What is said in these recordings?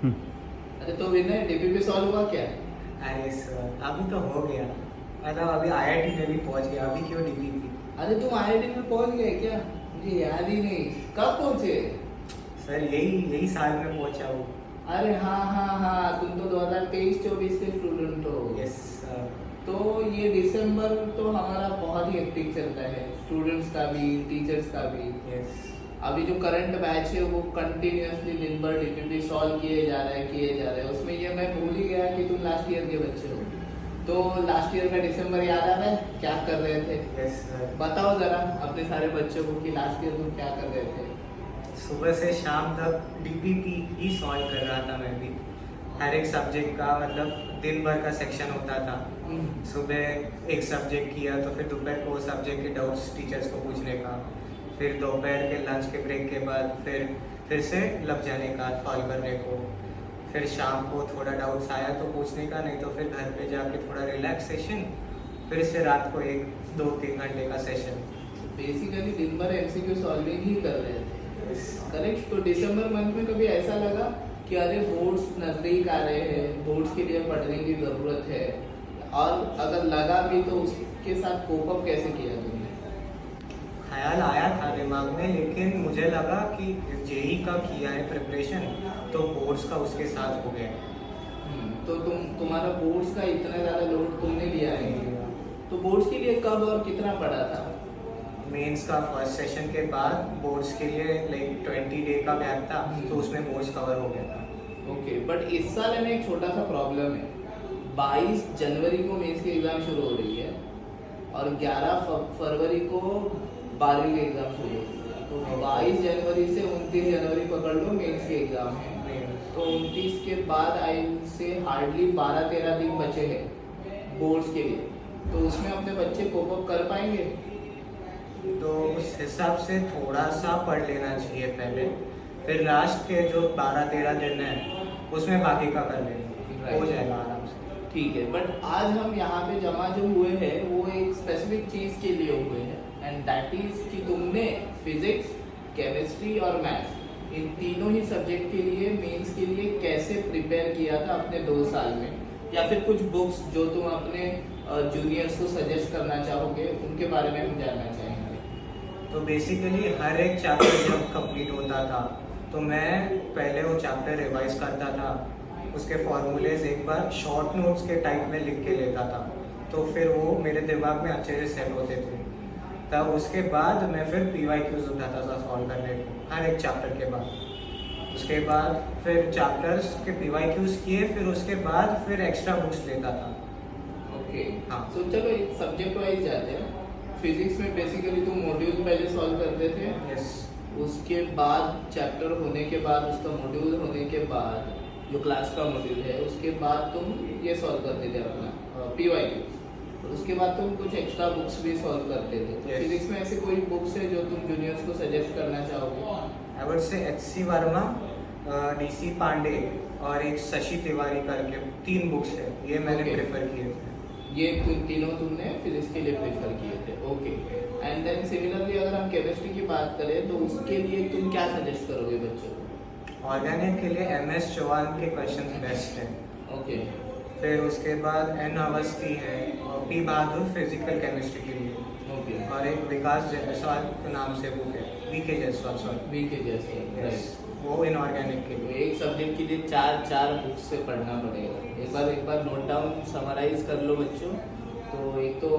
अरे तो विनय DPP solve हुआ क्या? अरे सर अभी तो हो गया, मतलब अभी आईआईटी में भी पहुंच गया, अभी क्यों डीपीपी। अरे तुम आईआईटी में पहुंच गए क्या? मुझे याद ही नहीं। कब पहुंचे? सर यही साल में पहुंचा हूँ। अरे हाँ हाँ हाँ, तुम तो 2023-24 के स्टूडेंट हो। Yes sir. तो ये दिसंबर तो हमारा बहुत ही हेक्टिक चलता है, स्टूडेंट्स का भी टीचर्स का भी। यस। अभी जो करंट बैच है वो कंटिन्यूअसली दिन भर डीपीपी सॉल्व किए जा रहे हैं। उसमें ये मैं भूल ही गया कि तुम लास्ट ईयर के बच्चे हो। तो लास्ट ईयर का दिसंबर याद आ रहा है, क्या कर रहे थे? Yes sir. बताओ जरा अपने सारे बच्चों को कि लास्ट ईयर तुम क्या कर रहे थे। सुबह से शाम तक डीपीपी ही सॉल्व कर रहा था मैं भी। हर एक सब्जेक्ट का मतलब दिन भर का सेक्शन होता था। सुबह एक सब्जेक्ट किया तो फिर दोपहर को सब्जेक्ट के डाउट्स टीचर्स को पूछने का, फिर दोपहर के लंच के ब्रेक के बाद फिर से लग जाने का सॉल्व करने को, फिर शाम को थोड़ा डाउट्स आया तो पूछने का, नहीं तो फिर घर पे जाके थोड़ा रिलैक्सेशन, फिर से रात को 1-2-3 घंटे का सेशन। बेसिकली दिन भर एमसीक्यू सॉल्विंग ही कर रहे थे, करेक्ट? तो दिसंबर मंथ में कभी ऐसा लगा कि अरे बोर्ड्स नजदीक आ रहे हैं, बोर्ड्स के लिए पढ़ने की जरूरत है, और अगर लगा भी तो उसके साथ कोप अप कैसे किया तुमने? ख्याल आया था दिमाग में, लेकिन मुझे लगा कि जेई का किया है प्रिपरेशन तो बोर्ड्स का उसके साथ हो गया। तो तुम्हारा बोर्ड्स का इतना ज़्यादा लोड तुमने लिया है, तो बोर्ड्स के लिए कब और कितना पड़ा था? मेंस का फर्स्ट सेशन के बाद बोर्ड्स के लिए लाइक 20 डे का गैप था, तो उसमें बोर्ड्स कवर हो गया था। ओके, बट इस साल में एक छोटा सा प्रॉब्लम है। 22 जनवरी को मेंस की एग्ज़ाम शुरू हो रही है और 11 फरवरी को 12वीं की एग्ज़ाम शुरू हो रही है। तो 22 जनवरी से 29 जनवरी पकड़ लो, मेंस की एग्ज़ाम है। तो 29 के बाद आई से हार्डली 12-13 दिन बचे हैं बोर्ड्स के लिए। तो उसमें अपने बच्चे कोप अप कर पाएंगे? तो उस हिसाब से थोड़ा सा पढ़ लेना चाहिए पहले, फिर लास्ट के जो 12-13 दिन है उसमें बाकी का कर लेना, हो जाएगा आराम से। ठीक है, बट आज हम यहाँ पे जमा जो हुए हैं वो एक स्पेसिफिक चीज़ के लिए हुए हैं, एंड दैट इज़ कि तुमने फिजिक्स, केमिस्ट्री और मैथ्स इन तीनों ही सब्जेक्ट के लिए मेंस के लिए कैसे प्रिपेयर किया था अपने 2 साल में, या फिर कुछ बुक्स जो तुम अपने जूनियर्स को सजेस्ट करना चाहोगे उनके बारे में हम जानना चाहेंगे। तो बेसिकली हर एक चैप्टर जब कंप्लीट होता था तो मैं पहले वो चैप्टर रिवाइज करता था, उसके फॉर्मूलेज एक बार शॉर्ट नोट्स के टाइप में लिख के लेता था, तो फिर वो मेरे दिमाग में अच्छे से सेट होते थे। तब उसके बाद मैं फिर PYQs उठाता था सॉल्व करने को हर एक चैप्टर के बाद। उसके बाद फिर चैप्टर्स के PYQs किए, फिर उसके बाद फिर एक्स्ट्रा बुक्स लेता था। ओके, हाँ। तो चलो एक सब्जेक्ट वाइज जाते हैं। फिजिक्स में बेसिकली तुम मॉड्यूल पहले सॉल्व करते थे। यस। उसके बाद चैप्टर होने के बाद, उसका मॉड्यूल होने के बाद, जो क्लास का मॉड्यूल है उसके बाद तुम ये सॉल्व करते थे अपना PYQ, और उसके बाद तुम कुछ एक्स्ट्रा बुक्स भी सॉल्व करते थे। तो फिजिक्स में ऐसे कोई बुक्स है जो तुम जूनियर्स को सजेस्ट करना चाहोगे? I would say HC Verma, DC Pandey और एक शशि तिवारी करके 3 बुक्स है, ये मैंने प्रेफर किए थे। ये तीनों तुमने फिजिक्स के लिए प्रेफर किए थे, ओके। एंड देन सिमिलरली अगर हम केमिस्ट्री की बात करें तो उसके लिए तुम क्या सजेस्ट करोगे बच्चों को? ऑर्गेनिक के लिए MS चौहान के क्वेश्चन बेस्ट हैं। ओके। फिर उसके बाद N अवस्थी है और P बहादुर फिजिकल केमिस्ट्री के लिए। ओके। और एक विकास जायसवाल के नाम से बुक है, VK Jaiswal, sorry VK Jaiswal, yes, वो इनऑर्गेनिक के लिए। एक सब्जेक्ट के लिए 4 बुक्स से पढ़ना पड़ेगा। एक बार नोट डाउन समराइज कर लो बच्चों। तो एक तो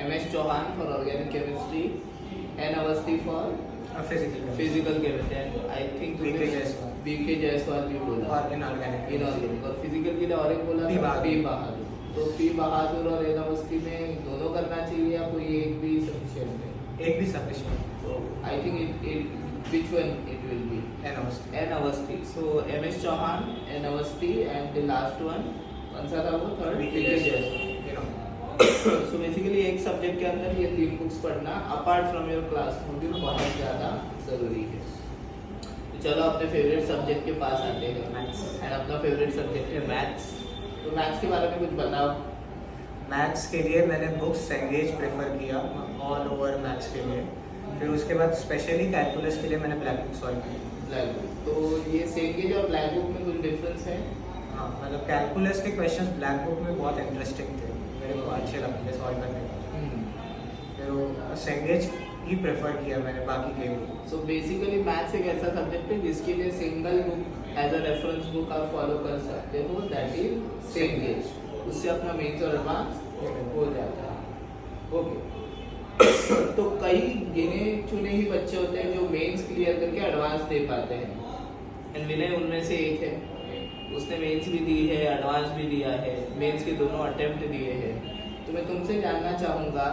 MS Chauhan for organic chemistry, N Awasthi for physical chemistry, and I think VK Jaiswal भी बोला, और इनऑर्गेनिक। और फिजिकल के लिए और एक बोला P बहादुर। तो P बहादुर और N अवस्थी में दोनों करना चाहिए या कोई एक भी सफिशिएंट है? एक भी सफिशिएंट। तो I think it which one it will be? N Awasthi. So MS Chauhan, N Awasthi, and the last one कौन सा था वो third? VK Jaiswal. So basically एक सब्जेक्ट के अंदर ये 3 बुक्स पढ़ना apart from your class module बहुत ज़्यादा ज़रूरी है। तो चलो अपने फेवरेट सब्जेक्ट के पास आते हैं। एंड अपना फेवरेट सब्जेक्ट है मैथ्स। तो मैथ्स के बारे में कुछ बताओ। मैथ्स के लिए मैंने बुक्स सेंगेज प्रेफर किया ऑल ओवर मैथ्स के लिए। फिर उसके बाद स्पेशली कैलकुलस के लिए मैंने ब्लैक बुक सॉल्व की। ब्लैक बुक, तो ये सेम गेज और ब्लैक बुक में कुछ डिफरेंस है? हाँ, मतलब कैलकुलस के क्वेश्चंस ब्लैक बुक में बहुत इंटरेस्टिंग थे, मेरे को अच्छे लगते सॉल्व करने में, फिर वो सेंगेज ही प्रेफर किया मैंने बाकी के भी। सो बेसिकली मैथ्स एक ऐसा सब्जेक्ट है जिसके लिए single book as a reference book आप फॉलो कर सकते हो, दैट इज सेम गेज, उससे अपना मेंस और एडवांस हो जाता है। ओके तो कई गिने चुने ही बच्चे होते हैं जो मेंस क्लियर करके एडवांस दे पाते हैं, एंड विनय उनमें से एक है। उसने मेंस भी दी है, एडवांस भी दिया है, मेंस के दोनों अटेम्प्ट दिए हैं। तो मैं तुमसे जानना चाहूँगा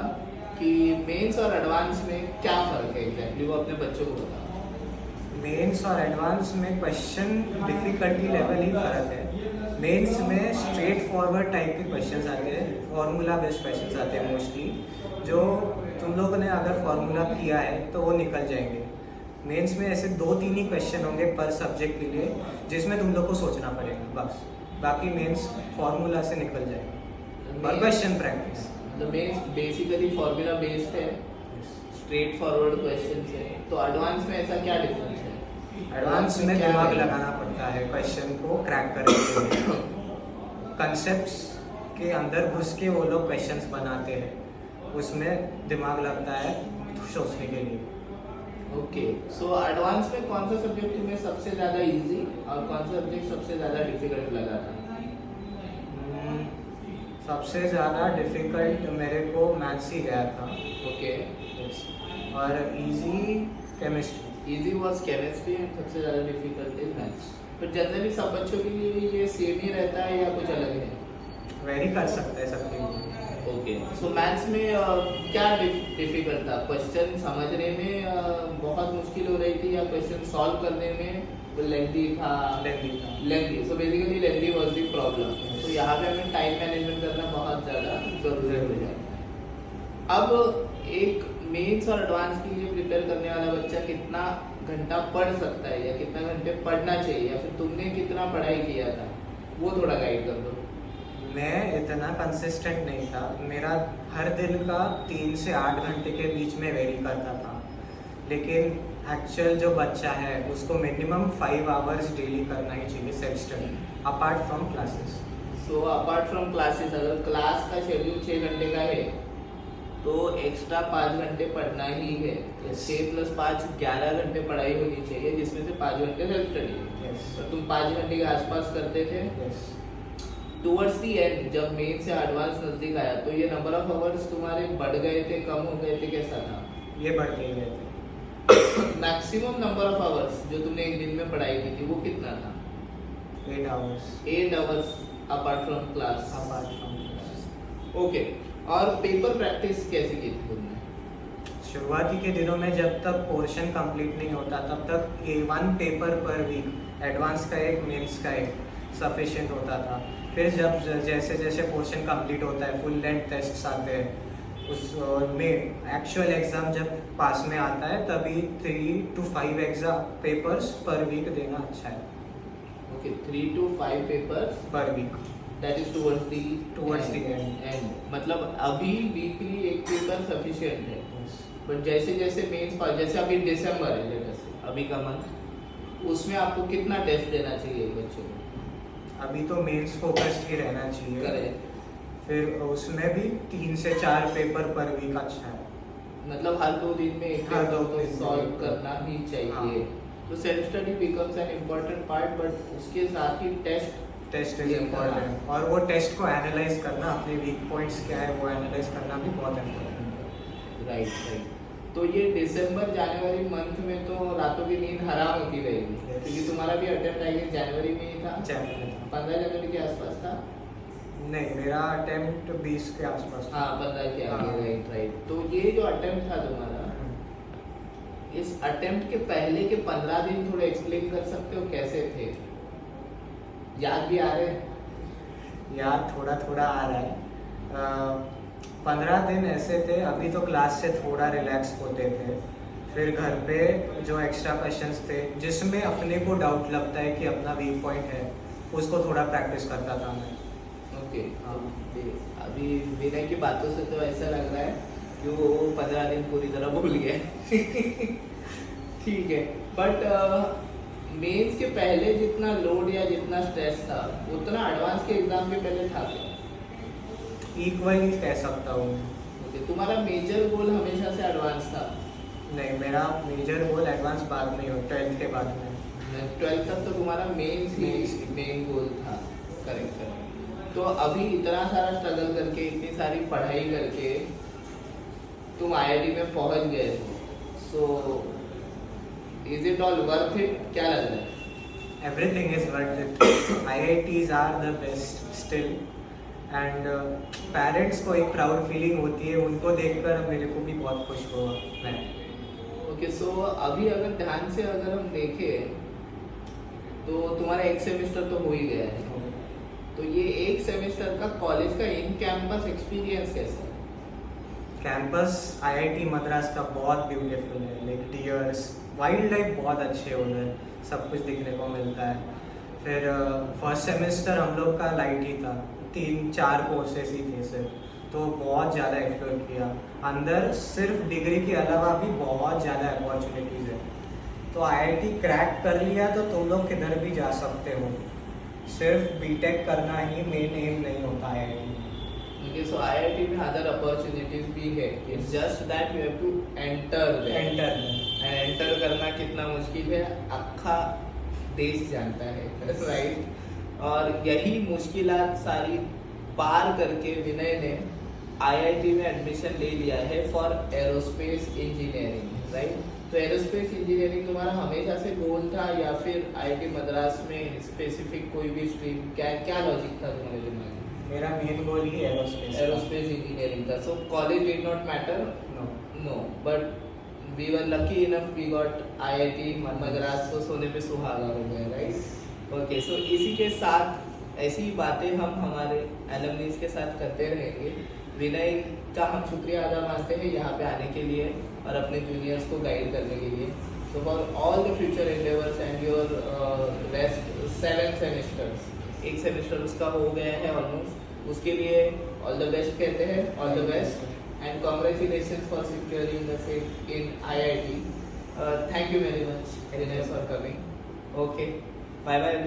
कि मेंस और एडवांस में क्या फ़र्क है एग्जैक्टली, वो अपने बच्चों को बताओ। मेंस और एडवांस में क्वेश्चन डिफिकल्टी लेवल ही फर्क है। मेंस में स्ट्रेट फॉरवर्ड टाइप के क्वेश्चंस आते हैं, फॉर्मूला बेस्ड क्वेश्चंस आते हैं मोस्टली, जो तुम लोगों ने अगर फॉर्मूला किया है तो वो निकल जाएंगे। मेंस में ऐसे 2-3 ही क्वेश्चन होंगे पर सब्जेक्ट के लिए जिसमें तुम लोग को सोचना पड़ेगा बस, बाकी मेंस फॉर्मूला से निकल जाएगा और question practice. The mains basically formula based है, स्ट्रेट फॉरवर्ड क्वेश्चंस है, तो एडवांस में ऐसा क्या डिफरेंस है? एडवांस में दिमाग लगाना पड़ता है क्वेश्चन को क्रैक करने के लिए, कंसेप्ट्स के अंदर घुस के वो लोग क्वेश्चंस बनाते हैं, उसमें दिमाग लगता है सोचने के लिए। ओके सो एडवांस में कौन सा सब्जेक्ट तुम्हें सबसे ज़्यादा इजी और कौन सा सब्जेक्ट सबसे ज़्यादा डिफिकल्ट लगा था? सबसे ज़्यादा डिफिकल्ट मेरे को मैथ्स ही गया था। ओके और easy chemistry. Easy was chemistry and सबसे ज़्यादा डिफिकल्ट इज मैथ्स। तो जनरली सब बच्चों के लिए ये सेम ही रहता है या कुछ अलग है? वेरी कर सकता है सबके लिए। ओके सो मैथ्स में क्या डिफिकल्ट था? क्वेश्चन समझने में बहुत मुश्किल हो रही थी या क्वेश्चन सॉल्व करने में लेंथी था? Lengthy. So basically lengthy was the problem. तो यहाँ पे हमें टाइम मैनेजमेंट करना बहुत ज़्यादा ज़रूरी हो जाता है। अब एक मेंस और एडवांस के लिए प्रिपेयर करने वाला बच्चा कितना घंटा पढ़ सकता है या कितना घंटे पढ़ना चाहिए, या फिर तुमने कितना पढ़ाई किया था, वो थोड़ा गाइड कर दो। मैं इतना कंसिस्टेंट नहीं था, मेरा हर दिन का 3 से 8 घंटे के बीच में वेरी करता था, लेकिन एक्चुअल जो बच्चा है उसको मिनिमम 5 आवर्स डेली करना ही चाहिए self study apart from classes. So apart from classes, अगर क्लास का शेड्यूल 6 घंटे का है तो एक्स्ट्रा 5 घंटे पढ़ना ही है। 6 + 5 11 घंटे पढ़ाई होनी चाहिए, जिसमें से 5 घंटे सेल्फ स्टडी। तो तुम 5 घंटे के आसपास करते थे। टुवर्ड्स दी एंड जब मेन से एडवांस नजदीक आया तो ये नंबर ऑफ आवर्स तुम्हारे बढ़ गए थे, कम हो गए थे, कैसा था? ये बढ़ गए थे। मैक्सिमम नंबर ऑफ आवर्स जो तुमने एक दिन में पढ़ाई की थी वो कितना था? 8 hours. 8 hours apart from class. Apart from class. Okay, और पेपर प्रैक्टिस कैसे की थी तुमने? शुरुआती के दिनों में जब तक पोर्शन कंप्लीट नहीं होता तब तक A1 पेपर पर वीक, एडवांस का एक, मेंस का एक सफिशिएंट होता था। फिर जब जैसे जैसे पोर्शन कंप्लीट होता है, फुल लेंथ टेस्ट्स आते हैं, उस में एक्चुअल एग्ज़ाम जब पास में आता है तभी 3 to 5 एग्जाम पेपर्स पर वीक देना अच्छा है। ओके, 3 to 5 पेपर्स पर week, that is towards the end. मतलब अभी वीकली एक पेपर सफिशिएंट है, बट जैसे जैसे मेंस पास, जैसे अभी दिसंबर है, जैसे अभी का मंथ, उसमें आपको कितना टेस्ट देना चाहिए बच्चों को? अभी तो मेंस फोकस्ड ही रहना चाहिए। करेक्ट। फिर उसमें भी 3 से 4 पेपर पर वीक अच्छा है। मतलब हर 2 दिन में एक हर पेपर 2 तो दिन में सॉल्व एक। करना ही चाहिए। हाँ। तो self study becomes an important part, but उसके साथ ही टेस्ट इज इम्पोर्टेंट, और वो टेस्ट को एनालाइज करना, अपने वीक पॉइंट्स क्या है वो एनालाइज करना भी बहुत इम्पोर्टेंट है। राइट। तो ये दिसंबर जनवरी मंथ में तो रातों की नींद हराम होती रहेगी, क्योंकि तुम्हारा भी अटेम्प्ट आई गेस जनवरी में ही था। 15 जनवरी के आसपास था? नहीं, मेरा अटेम्प्ट 20 के आसपास था। हाँ, 15 के आगे। हाँ। राइट। तो ये जो अटेम्प्ट था तुम्हारा, इस अटेम्प्ट के पहले के 15 दिन थोड़े एक्सप्लेन कर सकते हो कैसे थे? याद भी आ रहे हैं? याद थोड़ा थोड़ा आ रहा है। 15 दिन ऐसे थे, अभी तो क्लास से थोड़ा रिलैक्स होते थे, फिर घर पे जो एक्स्ट्रा क्वेश्चंस थे जिसमें अपने को डाउट लगता है कि अपना वीक पॉइंट है, उसको थोड़ा प्रैक्टिस करता था मैं। ओके। अभी विनय की बातों से तो ऐसा लग रहा है कि वो 15 दिन पूरी तरह भूल गए। ठीक है, बट मेंस के पहले जितना लोड या जितना स्ट्रेस था उतना एडवांस के एग्जाम के पहले था क्या? इक्वली कह सकता हूँ। ओके, तुम्हारा मेजर गोल हमेशा से एडवांस था? नहीं, मेरा मेजर गोल एडवांस बाद में ही हो, 12th के बाद में। 12th तक तो तुम्हारा मेंस ही मेन गोल था। Correct correct. तो अभी इतना सारा स्ट्रगल करके इतनी सारी पढ़ाई करके तुम आईआईटी में पहुंच गए हो, so is it all worth it? क्या लग रहा है? Everything is worth it. IITs are the best still. And parents को एक प्राउड फीलिंग होती है, उनको देखकर मेरे को भी बहुत खुश हुआ मैं। ओके, सो अभी अगर ध्यान से अगर हम देखें तो तुम्हारा एक सेमेस्टर तो हो ही गया है, तो ये एक सेमेस्टर का कॉलेज का इन कैंपस एक्सपीरियंस कैसा है? कैंपस IIT मद्रास का बहुत ब्यूटीफुल है, लाइक डियर्स, वाइल्ड लाइफ बहुत अच्छे उधर, सब कुछ देखने को मिलता है। फिर फर्स्ट सेमेस्टर हम लोग का लाइट ही था, 3-4 कोर्सेस ही थे सिर्फ, तो बहुत ज़्यादा एक्सप्लोर किया। अंदर सिर्फ डिग्री के अलावा भी बहुत ज़्यादा अपॉर्चुनिटीज़ है, तो IIT क्रैक कर लिया तो तुम लोग किधर भी जा सकते हो, सिर्फ बीटेक करना ही मेन एम नहीं होता IIT। Okay, so IIT में other opportunities भी है, it's just that you have to enter there. And enter करना कितना मुश्किल है अक्खा देश जानता है, राइट? और यही मुश्किलात सारी पार करके विनय ने IIT में एडमिशन ले लिया है फॉर एरोस्पेस इंजीनियरिंग, राइट? तो एरोस्पेस इंजीनियरिंग तुम्हारा हमेशा से गोल था या फिर IIT मद्रास में स्पेसिफिक कोई भी स्ट्रीम, क्या लॉजिक था तुम्हारे दिमाग में? मेरा मेन गोल ही एरोस्पेस इंजीनियरिंग था, so college did not matter? No, but we were lucky enough, we got IIT Madras, तो सोने पे सुहागा हो गए, राइट? ओके, सो इसी के साथ ऐसी बातें हम हमारे एलुमनीज के साथ करते रहेंगे। विनय का हम शुक्रिया अदा मानते हैं यहाँ पे आने के लिए और अपने जूनियर्स को गाइड करने के लिए। So for all the future endeavours and your rest 7 semesters, एक सेमेस्टर उसका हो गया है ऑलमोस्ट, उसके लिए ऑल द बेस्ट कहते हैं, all the best and congratulation for securing the seat in IIT। Thank you very much Vinay for coming. Okay, bye bye.